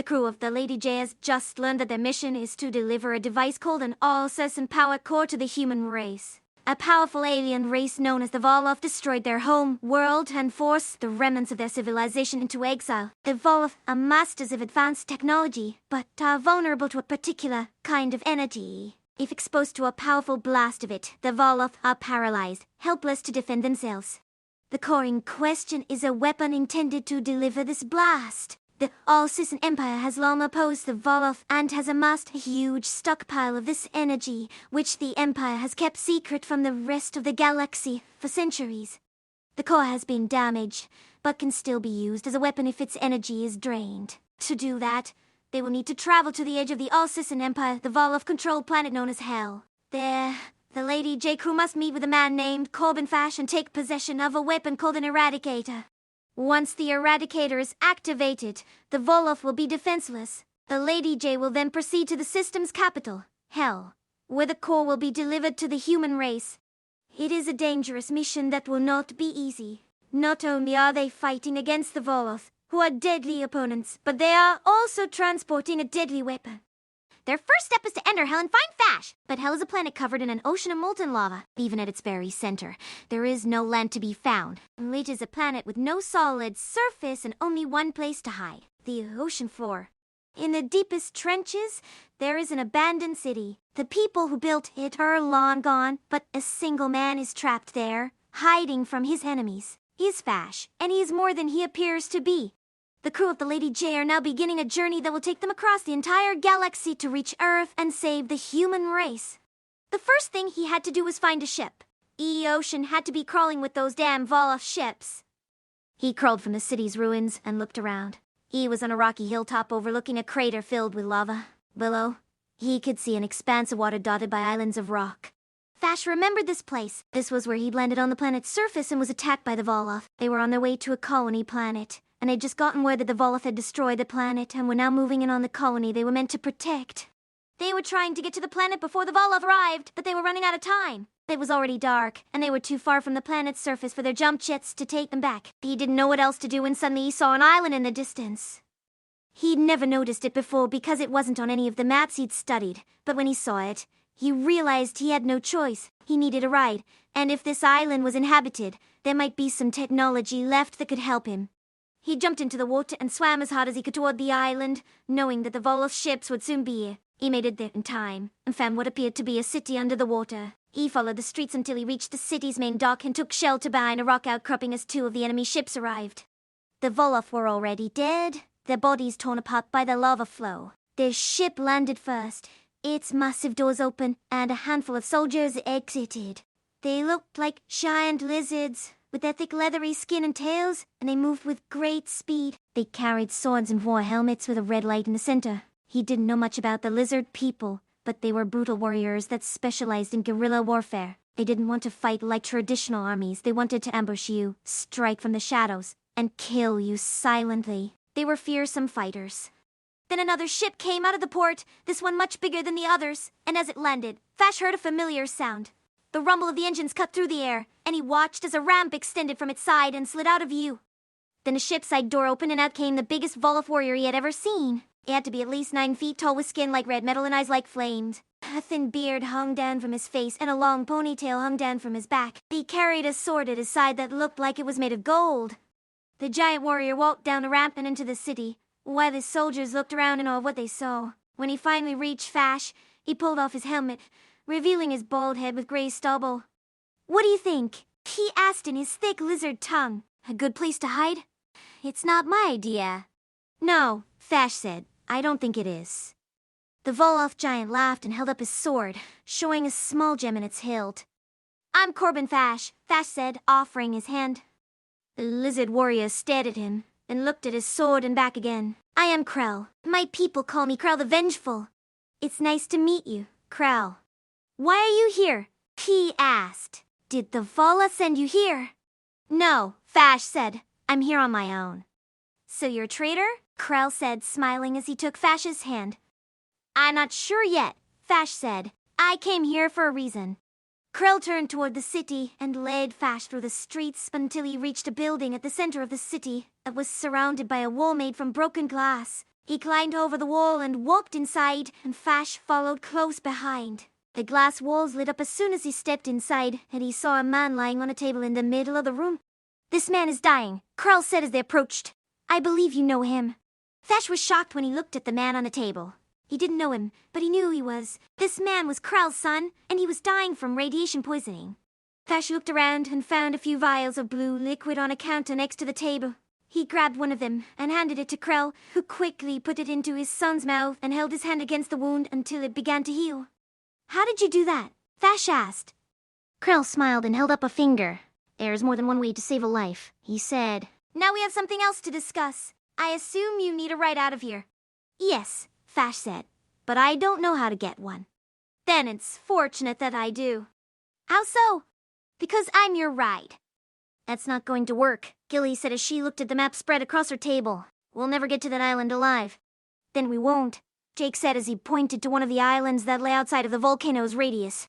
crew of the Lady J has just learned that their mission is to deliver a device called an all-session power core to the human race. A powerful alien race known as the Voloth destroyed their home world and forced the remnants of their civilization into exile. The Voloth are masters of advanced technology, but are vulnerable to a particular kind of energy. If exposed to a powerful blast of it, the Voloth are paralyzed, helpless to defend themselves. The core in question is a weapon intended to deliver this blast. The All-Session Empire has long opposed the Voloth and has amassed a huge stockpile of this energy, which the Empire has kept secret from the rest of the galaxy for centuries. The core has been damaged, but can still be used as a weapon if its energy is drained. To do that, they will need to travel to the edge of the All-Session Empire, the Voloth-controlled planet known as Hell. There, the Lady J crew must meet with a man named Corbin Fash and take possession of a weapon called an Eradicator. Once the Eradicator is activated, the Voloth will be defenseless. The Lady J will then proceed to the system's capital, Hell, where the core will be delivered to the human race. It is a dangerous mission that will not be easy. Not only are they fighting against the Voloth, who are deadly opponents, but they are also transporting a deadly weapon. Their first step is to enter Hell and find Fash. But Hell is a planet covered in an ocean of molten lava. Even at its very center, there is no land to be found. It is a planet with no solid surface and only one place to hide, the ocean floor. In the deepest trenches, there is an abandoned city. The people who built it are long gone, but a single man is trapped there, hiding from his enemies. He is Fash, and he is more than he appears to be. The crew of the Lady J are now beginning a journey that will take them across the entire galaxy to reach Earth and save the human race. The first thing he had to do was find a ship. Ocean had to be crawling with those damn Voloth ships. He crawled from the city's ruins and looked around. He was on a rocky hilltop overlooking a crater filled with lava. Below, he could see an expanse of water dotted by islands of rock. Fash remembered this place. This was where he'd landed on the planet's surface and was attacked by the Voloth. They were on their way to a colony planet, and they'd just gotten word that the Voloth had destroyed the planet and were now moving in on the colony they were meant to protect. They were trying to get to the planet before the Voloth arrived, but they were running out of time. It was already dark, and they were too far from the planet's surface for their jump jets to take them back. He didn't know what else to do when suddenly he saw an island in the distance. He'd never noticed it before because it wasn't on any of the maps he'd studied, but when he saw it, he realized he had no choice. He needed a ride, and if this island was inhabited, there might be some technology left that could help him. He jumped into the water and swam as hard as he could toward the island, knowing that the Voloth ships would soon be here. He made it there in time, and found what appeared to be a city under the water. He followed the streets until he reached the city's main dock and took shelter behind a rock outcropping as two of the enemy ships arrived. The Voloth were already dead, their bodies torn apart by the lava flow. Their ship landed first, its massive doors open, and a handful of soldiers exited. They looked like giant lizards, with their thick leathery skin and tails, and they moved with great speed. They carried swords and wore helmets with a red light in the center. He didn't know much about the lizard people, but they were brutal warriors that specialized in guerrilla warfare. They didn't want to fight like traditional armies. They wanted to ambush you, strike from the shadows, and kill you silently. They were fearsome fighters. Then another ship came out of the port, this one much bigger than the others, and as it landed, Fash heard a familiar sound. The rumble of the engines cut through the air, and he watched as a ramp extended from its side and slid out of view. Then a ship's side door opened and out came the biggest Voloth warrior he had ever seen. He had to be at least 9 feet tall with skin like red metal and eyes like flames. A thin beard hung down from his face and a long ponytail hung down from his back. He carried a sword at his side that looked like it was made of gold. The giant warrior walked down the ramp and into the city, while his soldiers looked around in awe of what they saw. When he finally reached Fash, he pulled off his helmet, revealing his bald head with gray stubble. "What do you think?" he asked in his thick lizard tongue. "A good place to hide?" "It's not my idea." "No," Fash said. "I don't think it is." The Voloth giant laughed and held up his sword, showing a small gem in its hilt. "I'm Corbin Fash," Fash said, offering his hand. The lizard warrior stared at him, then looked at his sword and back again. "I am Krell. My people call me Krell the Vengeful." "It's nice to meet you, Krell." "Why are you here?" he asked. "Did the Voloth send you here?" "No," Fash said. "I'm here on my own." "So you're a traitor?" Krell said, smiling as he took Fash's hand. "I'm not sure yet," Fash said. "I came here for a reason." Krell turned toward the city and led Fash through the streets until he reached a building at the center of the city that was surrounded by a wall made from broken glass. He climbed over the wall and walked inside, and Fash followed close behind. The glass walls lit up as soon as he stepped inside, and he saw a man lying on a table in the middle of the room. "This man is dying," Krell said as they approached. "I believe you know him." Fash was shocked when he looked at the man on the table. He didn't know him, but he knew he was. This man was Krell's son, and he was dying from radiation poisoning. Fash looked around and found a few vials of blue liquid on a counter next to the table. He grabbed one of them and handed it to Krell, who quickly put it into his son's mouth and held his hand against the wound until it began to heal. "How did you do that?" Fash asked. Krell smiled and held up a finger. "There's more than one way to save a life," he said. "Now we have something else to discuss. I assume you need a ride out of here." "Yes," Fash said, "but I don't know how to get one." "Then it's fortunate that I do." "How so?" "Because I'm your ride." "That's not going to work," Gilly said as she looked at the map spread across her table. "We'll never get to that island alive." "Then we won't," Jake said as he pointed to one of the islands that lay outside of the volcano's radius.